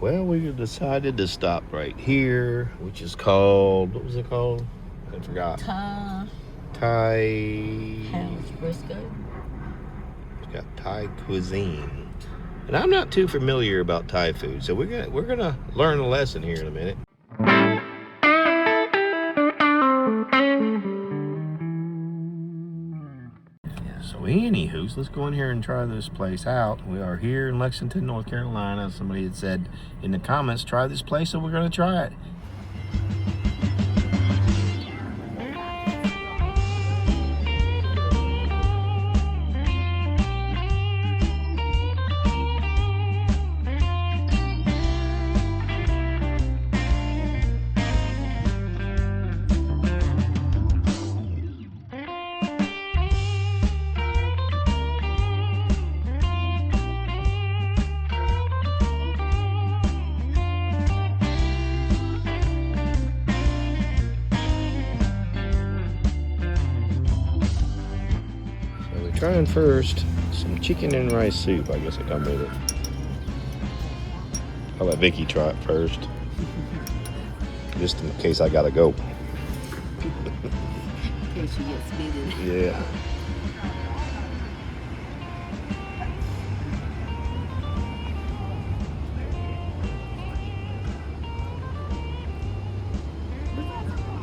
Well, we decided to stop right here, which is called, what was it called? I forgot. Thai. House Briscoe. It's got Thai Cuisine. And I'm not too familiar about Thai food, so we're gonna learn a lesson here in a minute. So anywho, let's go in here and try this place out. We are here in Lexington, North Carolina. Somebody had said in the comments, try this place, so we're gonna try it. Trying first some chicken and rice soup. I guess it come with it. I'll let Vickie try it first, just in case I gotta go. In case you get speeded. Yeah.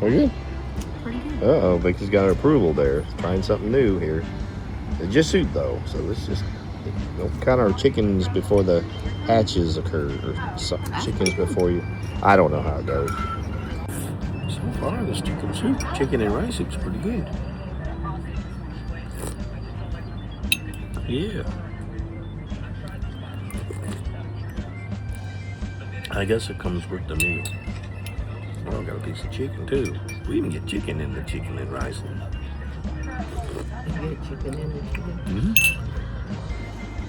Are you good? Pretty good. Uh-oh, Vickie's got approval there. Trying something new here. It's just soup though, so let's just kind of chickens before the hatches occur, or chickens before you. I don't know how it goes. So far, this chicken and rice soup's pretty good. Yeah. I guess it comes with the meal. Oh, I got a piece of chicken too. We even get chicken in the chicken and rice. Chicken in the chicken. Mm-hmm.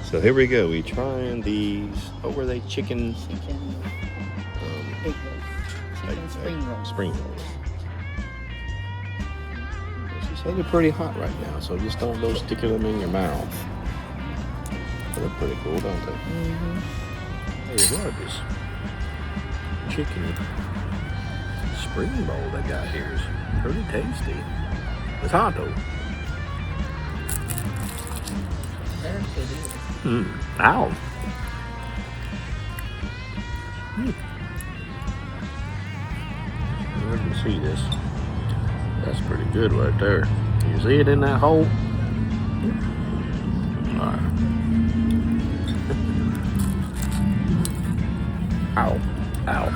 So here we go. We trying these. What were they? Chicken. Chicken spring rolls. Spring rolls. She said they're pretty hot right now, so just don't go sticking them in your mouth. They look pretty cool, don't they? Mm-hmm. Hey, what is this chicken spring roll they got here is pretty tasty. It's hot though. Ow. I can see this. That's pretty good right there. You see it in that hole? Alright. Ow. Ow.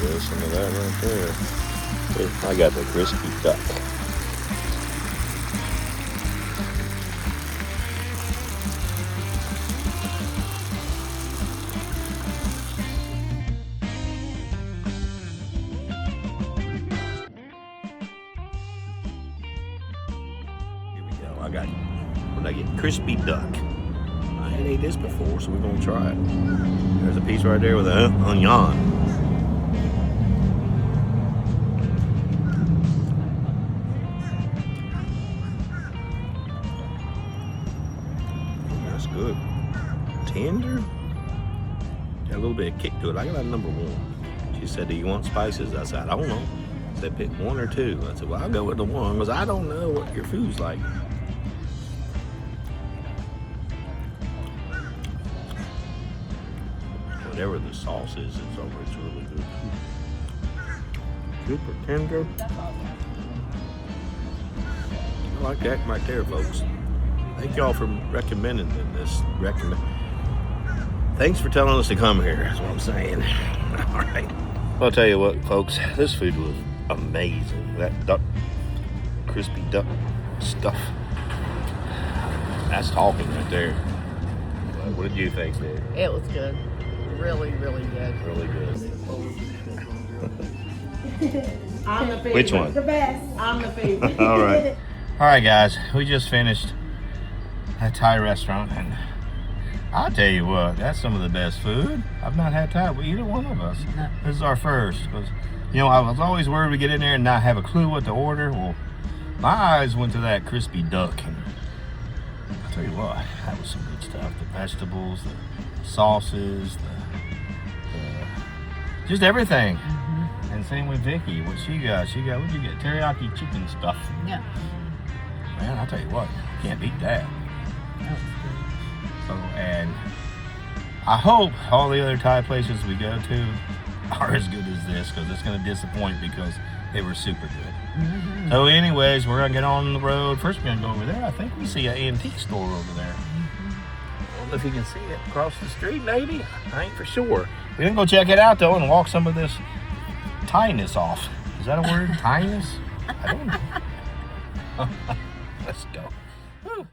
Some of that right there. I got the crispy duck. Here we go. What did I get? Crispy duck. I ain't ate this before, so we're gonna try it. There's a piece right there with an onion. Good. Tender. Got a little bit of kick to it. I got a number one. She said, do you want spices? I said, I don't know. She said, pick one or two. I said, well, I'll go with the one because I don't know what your food's like. Whatever the sauce is, it's really good. Super tender. I like that right there, folks. Thank y'all for recommending this. Thanks for telling us to come here. That's what I'm saying. All right. Well, I'll tell you what, folks. This food was amazing. That duck, crispy duck stuff. That's talking right there. What did you think, Nick? It was good. Really, really good. Really good. I'm the favorite. Which one? The best. I'm the favorite. All right. All right, guys. We just finished a Thai restaurant, and I'll tell you what, that's some of the best food. I've not had Thai with either one of us. No. This is our first. Because, you know, I was always worried we get in there and not have a clue what to order. Well, my eyes went to that crispy duck, and I'll tell you what, that was some good stuff. The vegetables, the sauces, just everything. And same with Vicky. What she got? What'd you get? Teriyaki chicken stuff. Yeah. Man, I'll tell you what, can't beat that. That was good. So, and I hope all the other Thai places we go to are as good as this, because it's going to disappoint because they were super good. So anyways, we're going to get on the road. First we're going to go over there. I think we see an antique store over there. I don't know if you can see it across the street, maybe. I ain't for sure. We're going to go check it out, though, and walk some of this Thai-ness off. Is that a word? Thai-ness? I don't know. Let's go. Woo.